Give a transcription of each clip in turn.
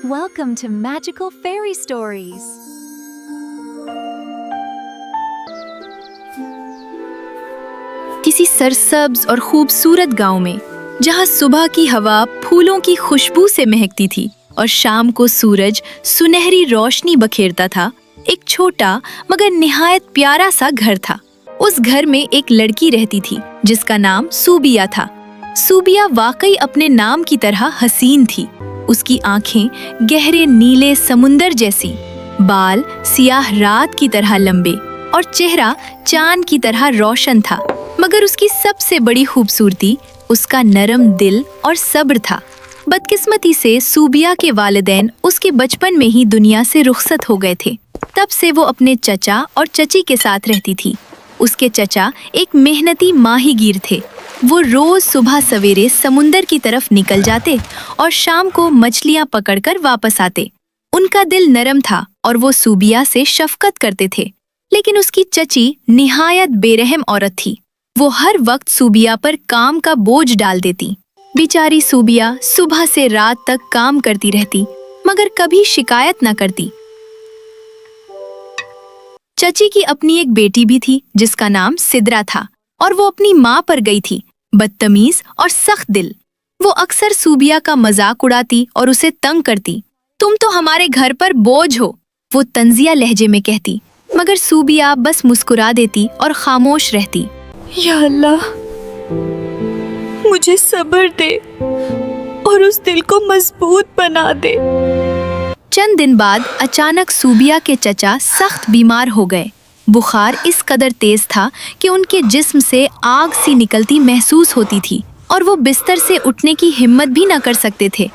Welcome to Magical Fairy Stories. किसी सरसब्ज और खूबसूरत गांव में, जहां सुबह की हवा फूलों की खुशबू से महकती थी और शाम को सूरज सुनहरी रोशनी बखेरता था, एक छोटा मगर निहायत प्यारा सा घर था। उस घर में एक लड़की रहती थी जिसका नाम सूबिया था। सूबिया वाकई अपने नाम की तरह हसीन थी। उसकी आंखें गहरे नीले समुंदर जैसी, बाल सियाह रात की तरह लंबे और चेहरा चांद की तरह रोशन था। मगर उसकी सबसे बड़ी खूबसूरती उसका नरम दिल और सब्र था। बदकिस्मती से सूबिया के वालिदैन उसके बचपन में ही दुनिया से रुखसत हो गए थे। तब से वो अपने चचा और चची के साथ रहती थी। उसके चचा एक मेहनती माहीगीर थे। वो रोज सुबह सवेरे समुंदर की तरफ निकल जाते और शाम को मछलियां पकड़कर वापस आते। उनका दिल नरम था और वो सूबिया से शफकत करते थे। लेकिन उसकी चची निहायत बेरहम औरत थी। वो हर वक्त सूबिया पर काम का बोझ डाल देती। बेचारी सूबिया सुबह से रात तक काम करती रहती, मगर कभी शिकायत न करती। चची की अपनी एक बेटी भी थी जिसका नाम सिद्रा था और वो अपनी माँ पर गई थी, बदतमीज और सख्त दिल। वो अक्सर सूबिया का मजाक उड़ाती और उसे तंग करती। तुम तो हमारे घर पर बोझ हो, वो तंजिया लहजे में कहती। मगर सूबिया बस मुस्कुरा देती और खामोश रहती। या अल्लाह, मुझे सब्र दे और उस दिल को मजबूत बना दे। चंद दिन बाद अचानक सूबिया के चचा सख्त बीमार हो गए। बुखार इस कदर तेज था कि उनके जिस्म से आग सी निकलती महसूस होती थी और वो बिस्तर से उठने की हिम्मत भी न कर सकते थे।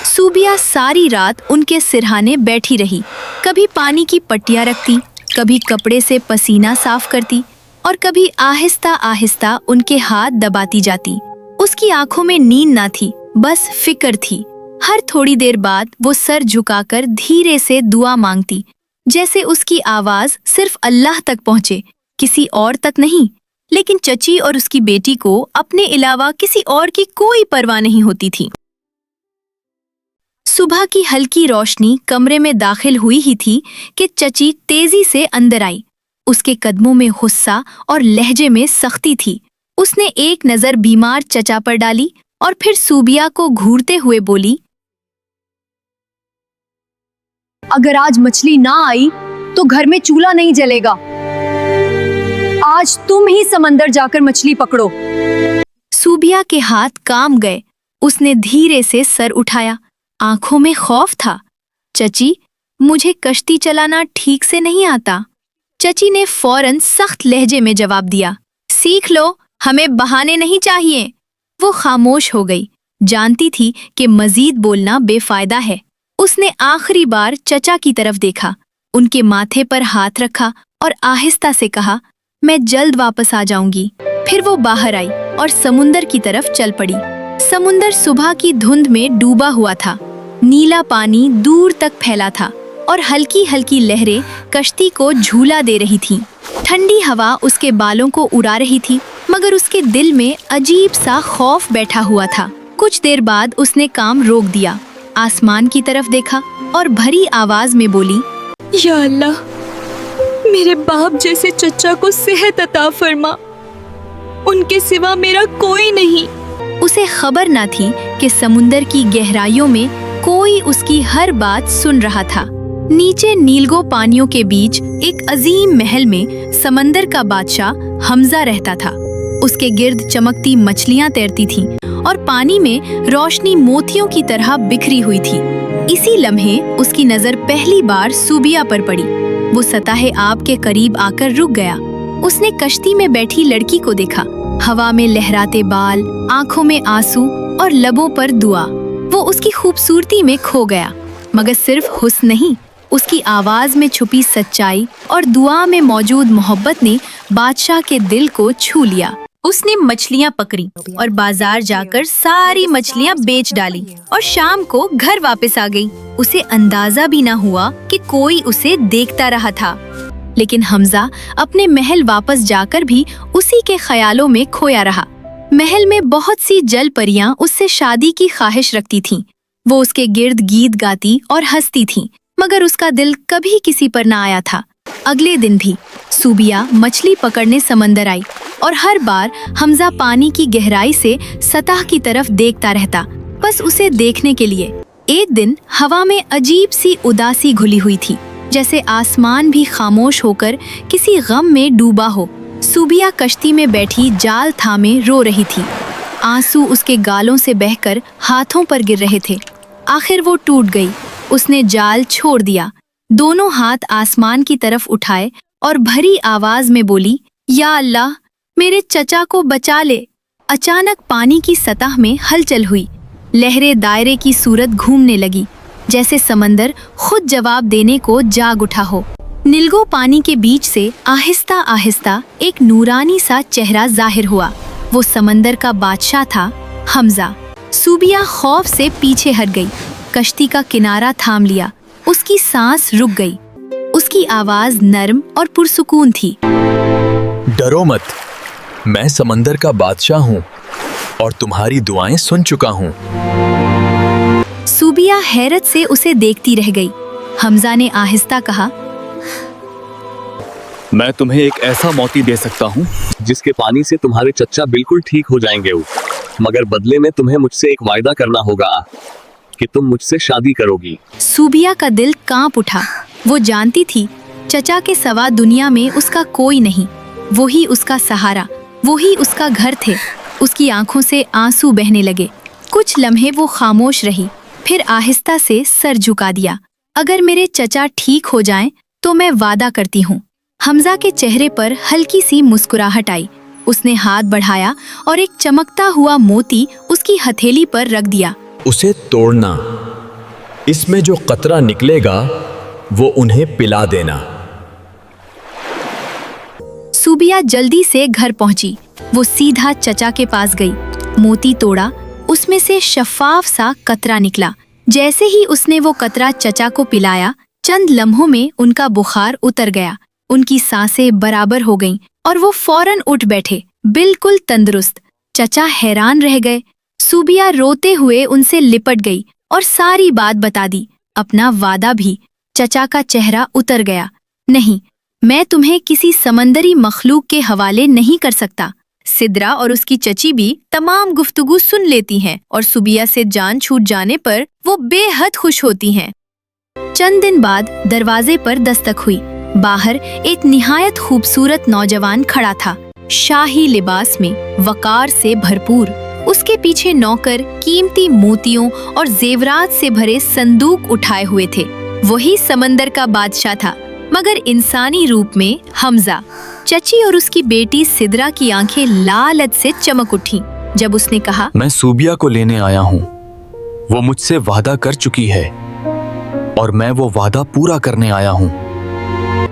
सूबिया सारी रात उनके सिरहाने बैठी रही। कभी पानी की पट्टियां रखती, कभी कपड़े से पसीना साफ करती और कभी आहिस्ता आहिस्ता उनके हाथ दबाती जाती। उसकी आंखों में नींद ना थी, बस फिक्र थी। हर थोड़ी देर बाद वो सर झुकाकर धीरे से दुआ मांगती, जैसे उसकी आवाज सिर्फ अल्लाह तक पहुंचे, किसी और तक नहीं। लेकिन चची और उसकी बेटी को अपने अलावा किसी और की कोई परवाह नहीं होती थी। सुबह की हल्की रोशनी कमरे में दाखिल हुई ही थी कि चची तेजी से अंदर आई। उसके कदमों में गुस्सा और लहजे में सख्ती थी। उसने एक नजर बीमार चचा पर डाली और फिर सूबिया को घूरते हुए बोली, अगर आज मछली ना आई तो घर में चूल्हा नहीं जलेगा। आज तुम ही समंदर जाकर मछली पकड़ो। सूबिया के हाथ कांप गए। उसने धीरे से सर उठाया, आंखों में खौफ था। चची, मुझे कश्ती चलाना ठीक से नहीं आता। चची ने फौरन सख्त लहजे में जवाब दिया, सीख लो, हमें बहाने नहीं चाहिए। वो खामोश हो गई, जानती थी कि मजीद बोलना बेफायदा है। उसने आखिरी बार चचा की तरफ देखा, उनके माथे पर हाथ रखा और आहिस्ता से कहा, मैं जल्द वापस आ जाऊंगी। फिर वो बाहर आई और समुंदर की तरफ चल पड़ी। समुंदर सुबह की धुंध में डूबा हुआ था। नीला पानी दूर तक फैला था और हल्की हल्की लहरें कश्ती को झूला दे रही थीं। ठंडी हवा उसके बालों को उड़ा रही थी, मगर उसके दिल में अजीब सा खौफ बैठा हुआ था। कुछ देर बाद उसने काम रोक दिया, आसमान की तरफ देखा और भरी आवाज में बोली, या अल्लाह, मेरे बाप जैसे चचा को सेहत अता फरमा। उनके सिवा मेरा कोई नहीं। उसे खबर न थी कि समुंदर की गहराइयों में कोई उसकी हर बात सुन रहा था। नीचे नीलगो पानियों के बीच एक अजीम महल में समंदर का बादशाह हमजा रहता था। उसके गिर्द चमकती मछलियां तैरती थीं और पानी में रोशनी मोतियों की तरह बिखरी हुई थी। इसी लम्हे उसकी नजर पहली बार सूबिया पर पड़ी। वो सतह आब के करीब आकर रुक गया। उसने कश्ती में बैठी लड़की को देखा, हवा में लहराते बाल, आंखों में आंसू और लबों पर दुआ। वो उसकी खूबसूरती में खो गया, मगर सिर्फ हुस्न नहीं, उसकी आवाज में छुपी सच्चाई और दुआ में मौजूद मोहब्बत ने बादशाह के दिल को छू लिया। उसने मछलियां पकड़ी और बाजार जाकर सारी मछलियां बेच डाली और शाम को घर वापस आ गई। उसे अंदाजा भी न हुआ कि कोई उसे देखता रहा था। लेकिन हमजा अपने महल वापस जाकर भी उसी के ख्यालों में खोया रहा। महल में बहुत सी जल परियां उससे शादी की ख्वाहिश रखती थीं, वो उसके गिर्द गीत गाती और हंसती थीं, मगर उसका दिल कभी किसी पर ना आया था। अगले दिन भी सूबिया मछली पकड़ने समंदर आई और हर बार हमजा पानी की गहराई से सतह की तरफ देखता रहता, बस उसे देखने के लिए। एक दिन हवा में अजीब सी उदासी घुली हुई थी, जैसे आसमान भी खामोश होकर किसी गम में डूबा हो। सूबिया कश्ती में बैठी जाल थामे रो रही थी। आंसू उसके गालों से बहकर हाथों पर गिर रहे थे। आखिर वो टूट गई। उसने जाल छोड़ दिया, दोनों हाथ आसमान की तरफ उठाए और भरी आवाज में बोली, या अल्लाह, मेरे चचा को बचा ले। अचानक पानी की सतह में हलचल हुई। लहरें दायरे की सूरत घूमने लगी, जैसे समंदर खुद जवाब देने को जाग उठा हो। नीलगो पानी के बीच से आहिस्ता आहिस्ता एक नूरानी सा चेहरा जाहिर हुआ। वो समंदर का बादशाह था, हमजा। सूबिया खौफ से पीछे हट गई, कश्ती का किनारा थाम लिया। उसकी सांस रुक गई। उसकी आवाज नरम और पुरसुकून थी। डरो मत, मैं समंदर का बादशाह हूँ और तुम्हारी दुआएं सुन चुका हूँ। सूबिया हैरत से उसे देखती रह गई। हमजा ने आहिस्ता कहा, मैं तुम्हें एक ऐसा मोती दे सकता हूँ जिसके पानी से तुम्हारे चच्चा बिल्कुल ठीक हो जाएंगे, मगर बदले में तुम्हें मुझसे एक वायदा करना होगा कि तुम मुझसे शादी करोगी। सूबिया का दिल कांप उठा। वो जानती थी चचा के सिवा दुनिया में उसका कोई नहीं। वही उसका सहारा, वही उसका घर थे। उसकी आंखों से आंसू बहने लगे। कुछ लम्हे वो खामोश रही, फिर आहिस्ता से सर झुका दिया। अगर मेरे चचा ठीक हो जाएं तो मैं वादा करती हूँ। हमजा के चेहरे पर हल्की सी मुस्कुराहट आई। उसने हाथ बढ़ाया और एक चमकता हुआ मोती उसकी हथेली पर रख दिया। उसे तोड़ना, इसमें जो कतरा निकलेगा वो उन्हें पिला देना। सूबिया जल्दी से घर पहुंची। वो सीधा चचा के पास गई, मोती तोड़ा, उसमें से शफाफ सा कतरा निकला। जैसे ही उसने वो कतरा चचा को पिलाया, चंद लम्हों में उनका बुखार उतर गया। उनकी सांसें बराबर हो गईं और वो फौरन उठ बैठे, बिल्कुल तंदुरुस्त। चचा हैरान रह गए। सूबिया रोते हुए उनसे लिपट गई और सारी बात बता दी, अपना वादा भी। चचा का चेहरा उतर गया। नहीं, मैं तुम्हें किसी समंदरी मखलूक के हवाले नहीं कर सकता। सिद्रा और उसकी चची भी तमाम गुफ्तगू सुन लेती हैं और सूबिया से जान छूट जाने पर वो बेहद खुश होती हैं। चंद दिन बाद दरवाजे पर दस्तक हुई। बाहर एक निहायत खूबसूरत नौजवान खड़ा था, शाही लिबास में, वकार से भरपूर। उसके पीछे नौकर कीमती मोतियों और जेवरात से भरे संदूक उठाए हुए थे। वही समंदर का बादशाह था, मगर इंसानी रूप में हमजा। चची और उसकी बेटी सिद्रा की आंखें लालच से चमक उठीं जब उसने कहा, मैं सूबिया को लेने आया हूँ। वो मुझसे वादा कर चुकी है और मैं वो वादा पूरा करने आया हूँ।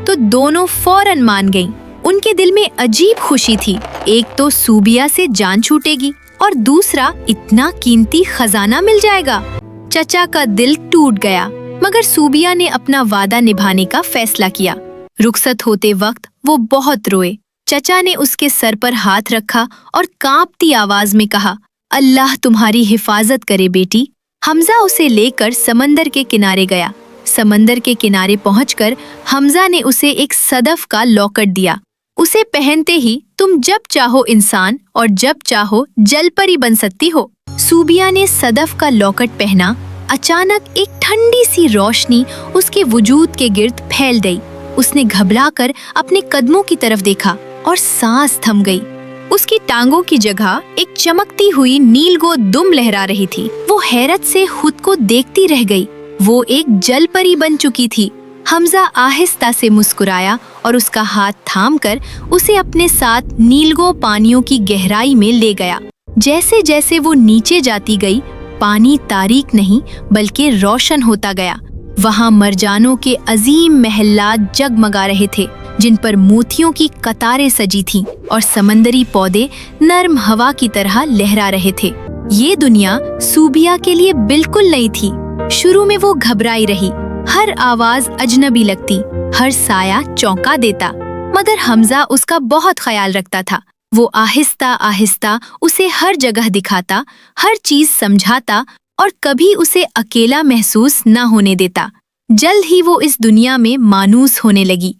तो दोनों फौरन मान गईं। उनके दिल में अजीब खुशी थी। एक तो सूबिया से जान छूटेगी और दूसरा इतना कीमती खजाना मिल जाएगा। चचा का दिल टूट गया, मगर सूबिया ने अपना वादा निभाने का फैसला किया। रुखसत होते वक्त वो बहुत रोए। चचा ने उसके सर पर हाथ रखा और कांपती आवाज में कहा, अल्लाह तुम्हारी हिफाजत करे बेटी। हमजा उसे लेकर समंदर के किनारे गया। समंदर के किनारे पहुंचकर हमजा ने उसे एक सदफ का लॉकेट दिया। उसे पहनते ही तुम जब चाहो इंसान और जब चाहो जलपरी बन सकती हो। सूबिया ने सदफ का लॉकेट पहना। अचानक एक ठंडी सी रोशनी उसके वजूद के गिर्द फैल गई। उसने घबराकर अपने कदमों की तरफ देखा और सांस थम गई। उसकी टांगों की जगह एक चमकती हुई नीलगो दुम लहरा रही थी। वो हैरत से खुद को देखती रह गई। वो एक जलपरी बन चुकी थी। हमजा आहिस्ता से मुस्कुराया और उसका हाथ थामकर उसे अपने साथ नीलगो पानियों की गहराई में ले गया। जैसे जैसे वो नीचे जाती गई, पानी तारीक नहीं बल्कि रोशन होता गया। वहाँ मरजानों के अजीम महल्लात जगमगा रहे थे, जिन पर मोतियों की कतारें सजी थीं और समंदरी पौधे नर्म हवा की तरह लहरा रहे थे। ये दुनिया सूबिया के लिए बिल्कुल नई थी। शुरू में वो घबराई रही। हर आवाज अजनबी लगती, हर साया चौंका देता, मगर हमजा उसका बहुत ख्याल रखता था। वो आहिस्ता आहिस्ता उसे हर जगह दिखाता, हर चीज समझाता और कभी उसे अकेला महसूस न होने देता। जल्द ही वो इस दुनिया में मानूस होने लगी।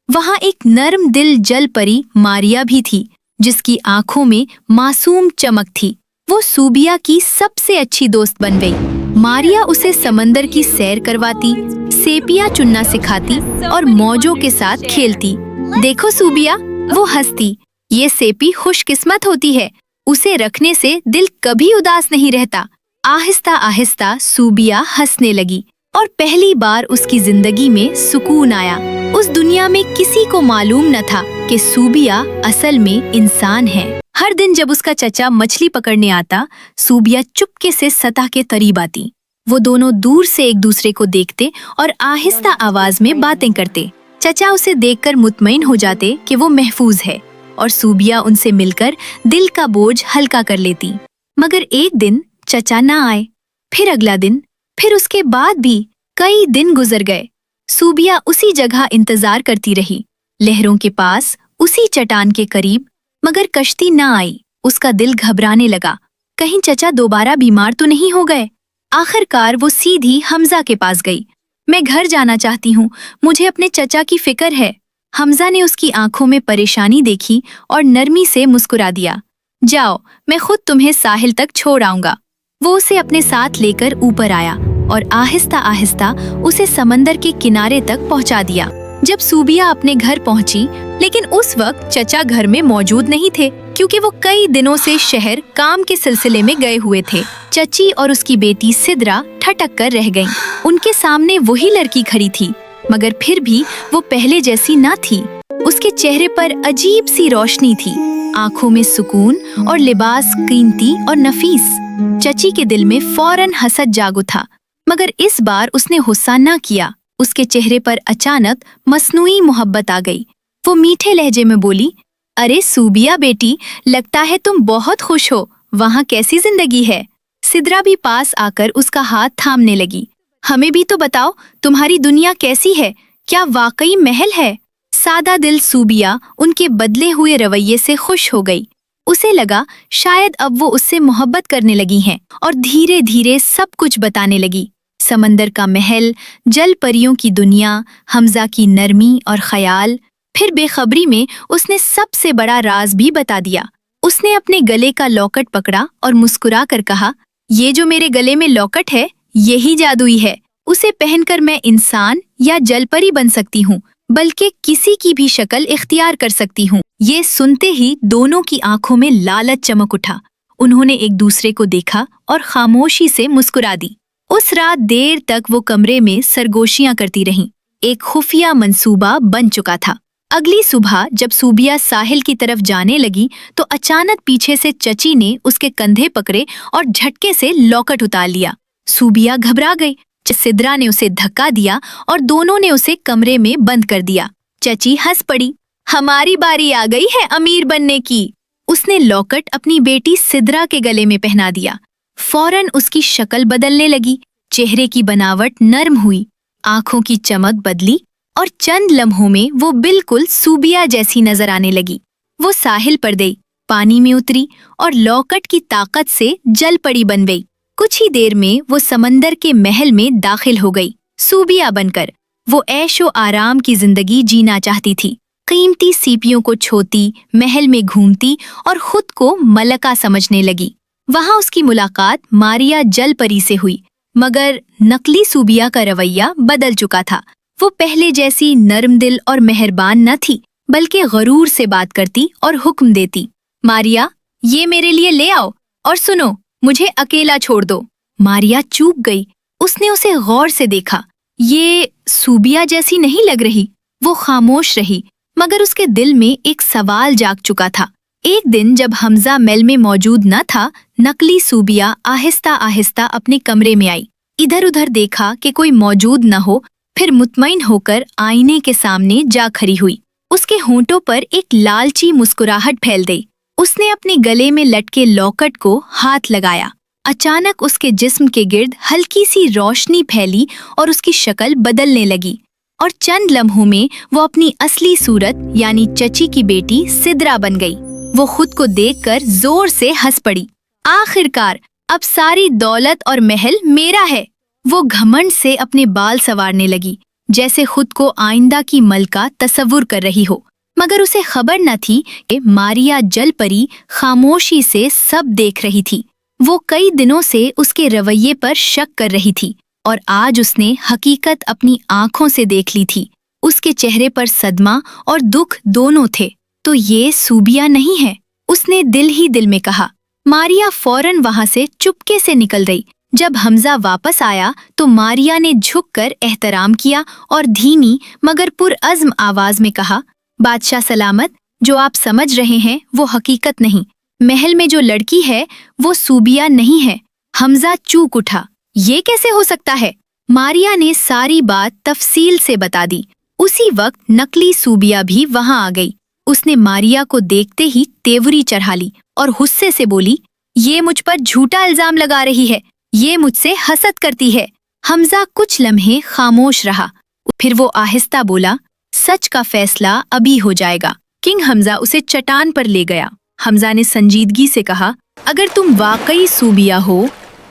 वहाँ एक नर्म दिल जल परी मारिया भी थी, जिसकी आंखों में मासूम चमक थी। वो सूबिया की सबसे अच्छी दोस्त बन गई। मारिया उसे समंदर की सैर करवाती, सेपिया चुनना सिखाती और मौजों के साथ खेलती। देखो सूबिया, वो हंसती, ये सेपी खुशकिस्मत होती है, उसे रखने से दिल कभी उदास नहीं रहता। आहिस्ता आहिस्ता सूबिया हंसने लगी और पहली बार उसकी जिंदगी में सुकून आया। उस दुनिया में किसी को मालूम न था कि सूबिया असल में इंसान है। हर दिन जब उसका चचा मछली पकड़ने आता, सूबिया चुपके से सतह के करीब आती। वो दोनों दूर से एक दूसरे को देखते और आहिस्ता आवाज में बातें करते। चचा उसे देखकर मुतमईन हो जाते कि वो महफूज है और सूबिया उनसे मिलकर दिल का बोझ हल्का कर लेती। मगर एक दिन चचा न आए, फिर अगला दिन, फिर उसके बाद भी कई दिन गुजर गए। सूबिया उसी जगह इंतजार करती रही, लहरों के पास, उसी चट्टान के करीब, मगर कश्ती न आई। उसका दिल घबराने लगा, कहीं चचा दोबारा बीमार तो नहीं हो गए। आखिरकार वो सीधी हमजा के पास गई। मैं घर जाना चाहती हूँ, मुझे अपने चचा की फिक्र है। हमजा ने उसकी आंखों में परेशानी देखी और नरमी से मुस्कुरा दिया। जाओ, मैं खुद तुम्हें साहिल तक छोड़ आऊंगा। वो उसे अपने साथ लेकर ऊपर आया और आहिस्ता आहिस्ता उसे समंदर के किनारे तक पहुंचा दिया। जब सूबिया अपने घर पहुंची, लेकिन उस वक्त चचा घर में मौजूद नहीं थे, क्योंकि वो कई दिनों से शहर काम के सिलसिले में गए हुए थे। चची और उसकी बेटी सिद्रा ठटक कर रह गईं। उनके सामने वही लड़की खड़ी थी, मगर फिर भी वो पहले जैसी न थी। उसके चेहरे पर अजीब सी रोशनी थी, आंखों में सुकून और लिबास कीमती और नफीस। चची के दिल में फौरन हसद जाग उठा, मगर इस बार उसने गुस्सा न किया। उसके चेहरे पर अचानक मसनूई मोहब्बत आ गई। वो मीठे लहजे में बोली, अरे सूबिया बेटी, लगता है तुम बहुत खुश हो। वहाँ कैसी जिंदगी है? सिद्रा भी पास आकर उसका हाथ थामने लगी। हमें भी तो बताओ, तुम्हारी दुनिया कैसी है? क्या वाकई महल है? सादा दिल सूबिया उनके बदले हुए रवैये से खुश हो गई। उसे लगा शायद अब वो उससे मोहब्बत करने लगी हैं और धीरे धीरे सब कुछ बताने लगी। समंदर का महल, जल परियों की दुनिया, हमजा की नरमी और ख्याल। फिर बेखबरी में उसने सबसे बड़ा राज भी बता दिया। उसने अपने गले का लॉकेट पकड़ा और मुस्कुरा कर कहा, ये जो मेरे गले में लॉकेट है, यही जादुई है। उसे पहनकर मैं इंसान या जलपरी बन सकती हूँ, बल्कि किसी की भी शक्ल इख्तियार कर सकती हूँ। ये सुनते ही दोनों की आंखों में लालच चमक उठा। उन्होंने एक दूसरे को देखा और खामोशी से मुस्कुरा दी। उस रात देर तक वो कमरे में सरगोशियां करती रहीं। एक खुफिया मंसूबा बन चुका था। अगली सुबह जब सूबिया साहिल की तरफ जाने लगी, तो अचानक पीछे से चची ने उसके कंधे पकड़े और झटके से लॉकेट उतार लिया। सूबिया घबरा गई। सिद्रा ने उसे धक्का दिया और दोनों ने उसे कमरे में बंद कर दिया। चची हंस पड़ी, हमारी बारी आ गई है अमीर बनने की। उसने लॉकेट अपनी बेटी सिद्रा के गले में पहना दिया। फौरन उसकी शक्ल बदलने लगी, चेहरे की बनावट नर्म हुई, आंखों की चमक बदली और चंद लम्हों में वो बिल्कुल सूबिया जैसी नजर आने लगी। वो साहिल पर गई, पानी में उतरी और लॉकेट की ताकत से जल पड़ी बन गई। कुछ ही देर में वो समंदर के महल में दाखिल हो गई। सूबिया बनकर वो ऐशो आराम की जिंदगी जीना चाहती थी। कीमती सीपियों को छोती, महल में घूमती और खुद को मलका समझने लगी। वहाँ उसकी मुलाकात मारिया जल परी से हुई, मगर नकली सूबिया का रवैया बदल चुका था। वो पहले जैसी नरम दिल और मेहरबान न थी, बल्कि गरूर से बात करती और हुक्म देती। मारिया, ये मेरे लिए ले आओ, और सुनो, मुझे अकेला छोड़ दो। मारिया चूक गई। उसने उसे गौर से देखा। ये सूबिया जैसी नहीं लग रही। वो खामोश रही, मगर उसके दिल में एक सवाल जाग चुका था। एक दिन जब हमजा महल में मौजूद न था, नकली सूबिया आहिस्ता आहिस्ता अपने कमरे में आई। इधर उधर देखा कि कोई मौजूद न हो, फिर मुतमईन होकर आईने के सामने जा खड़ी हुई। उसके होंठों पर एक लालची मुस्कुराहट फैल गई। उसने अपने गले में लटके लॉकेट को हाथ लगाया। अचानक उसके जिस्म के गिर्द हल्की सी रोशनी फैली और उसकी शक्ल बदलने लगी, और चंद लम्हों में वो अपनी असली सूरत यानी चची की बेटी सिद्रा बन गई। वो खुद को देखकर जोर से हंस पड़ी। आखिरकार अब सारी दौलत और महल मेरा है। वो घमंड से अपने बाल संवारने लगी, जैसे खुद को आइंदा की मलका तसव्वुर कर रही हो। मगर उसे खबर न थी कि मारिया जल परी खामोशी से सब देख रही थी। वो कई दिनों से उसके रवैये पर शक कर रही थी और आज उसने हकीकत अपनी आंखों से देख ली थी। उसके चेहरे पर सदमा और दुख दोनों थे। तो ये सूबिया नहीं है, उसने दिल ही दिल में कहा। मारिया फौरन वहां से चुपके से निकल गई। जब हमजा वापस आया तो मारिया ने झुककर एहतराम किया और धीमी मगर पुरअज़्म आवाज में कहा, बादशाह सलामत, जो आप समझ रहे हैं वो हकीकत नहीं। महल में जो लड़की है वो सूबिया नहीं है। हमजा चूक उठा। ये कैसे हो सकता है? मारिया ने सारी बात तफसील से बता दी। उसी वक्त नकली सूबिया भी वहां आ गई। उसने मारिया को देखते ही तेवरी चढ़ा ली और गुस्से से बोली, ये मुझ पर झूठा इल्जाम लगा रही है, ये मुझसे हसद करती है। हमजा कुछ लम्हे खामोश रहा, फिर वो आहिस्ता बोला, सच का फैसला अभी हो जाएगा। किंग हमजा उसे चट्टान पर ले गया। हमजा ने संजीदगी से कहा, अगर तुम वाकई सूबिया हो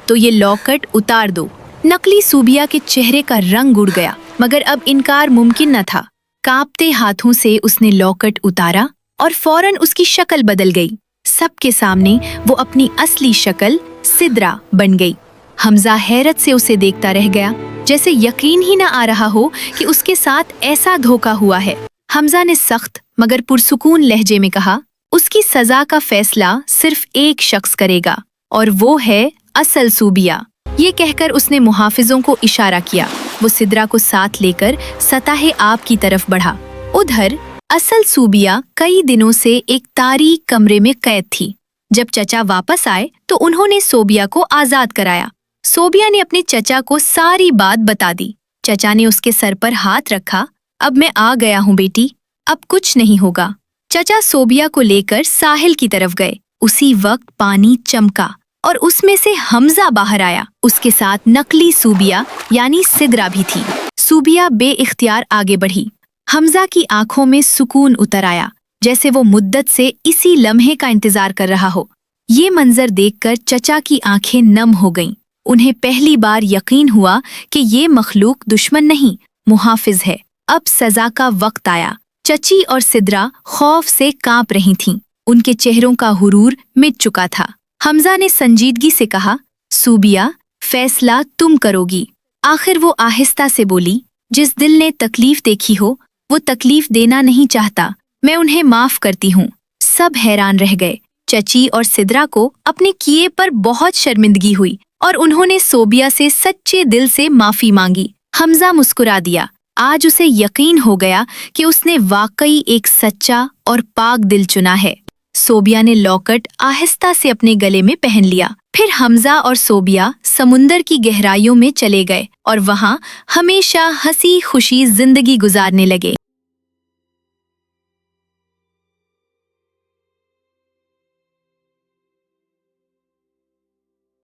तो ये लॉकेट उतार दो। नकली सूबिया के चेहरे का रंग उड़ गया, मगर अब इनकार मुमकिन न था। कांपते हाथों से उसने लॉकेट उतारा और फौरन उसकी शक्ल बदल गई। सबके सामने वो अपनी असली शक्ल सिद्रा बन गई। हमजा हैरत से उसे देखता रह गया, जैसे यकीन ही न आ रहा हो कि उसके साथ ऐसा धोखा हुआ है। हमजा ने सख्त मगर पुरसुकून लहजे में कहा, उसकी सजा का फैसला सिर्फ एक शख्स करेगा और वो है असल सूबिया। ये कहकर उसने मुहाफिजों को इशारा किया। वो सिद्रा को साथ लेकर सताहे आब की तरफ बढ़ा। उधर असल सूबिया कई दिनों से एक तारीक कमरे में कैद थी। जब चचा वापस आए तो उन्होंने सोबिया को आजाद कराया। सोबिया ने अपने चचा को सारी बात बता दी। चचा ने उसके सर पर हाथ रखा। अब मैं आ गया हूँ बेटी, अब कुछ नहीं होगा। चचा सोबिया को लेकर साहिल की तरफ गए। उसी वक्त पानी चमका और उसमें से हमजा बाहर आया। उसके साथ नकली सूबिया यानी सिद्रा भी थी। सूबिया बेइख्तियार आगे बढ़ी। हमजा की आंखों में सुकून उतर आया, जैसे वो मुद्दत से इसी लम्हे का इंतजार कर रहा हो। ये मंजर देखकर चचा की आंखें नम हो गईं। उन्हें पहली बार यकीन हुआ कि ये मखलूक दुश्मन नहीं, मुहाफिज है। अब सजा का वक्त आया। चची और सिद्रा खौफ से कांप रही थीं। उनके चेहरों का हुरूर मिट चुका था। हमजा ने संजीदगी से कहा, सूबिया, फैसला तुम करोगी। आखिर वो आहिस्ता से बोली, जिस दिल ने तकलीफ देखी हो वो तकलीफ देना नहीं चाहता। मैं उन्हें माफ करती हूँ। सब हैरान रह गए। चची और सिद्रा को अपने किए पर बहुत शर्मिंदगी हुई और उन्होंने सोबिया से सच्चे दिल से माफी मांगी। हमजा मुस्कुरा दिया। आज उसे यकीन हो गया कि उसने वाकई एक सच्चा और पाक दिल चुना है। सोबिया ने लॉकेट आहिस्ता से अपने गले में पहन लिया। फिर हमजा और सोबिया समुंदर की गहराइयों में चले गए और वहां हमेशा हंसी खुशी जिंदगी गुजारने लगे।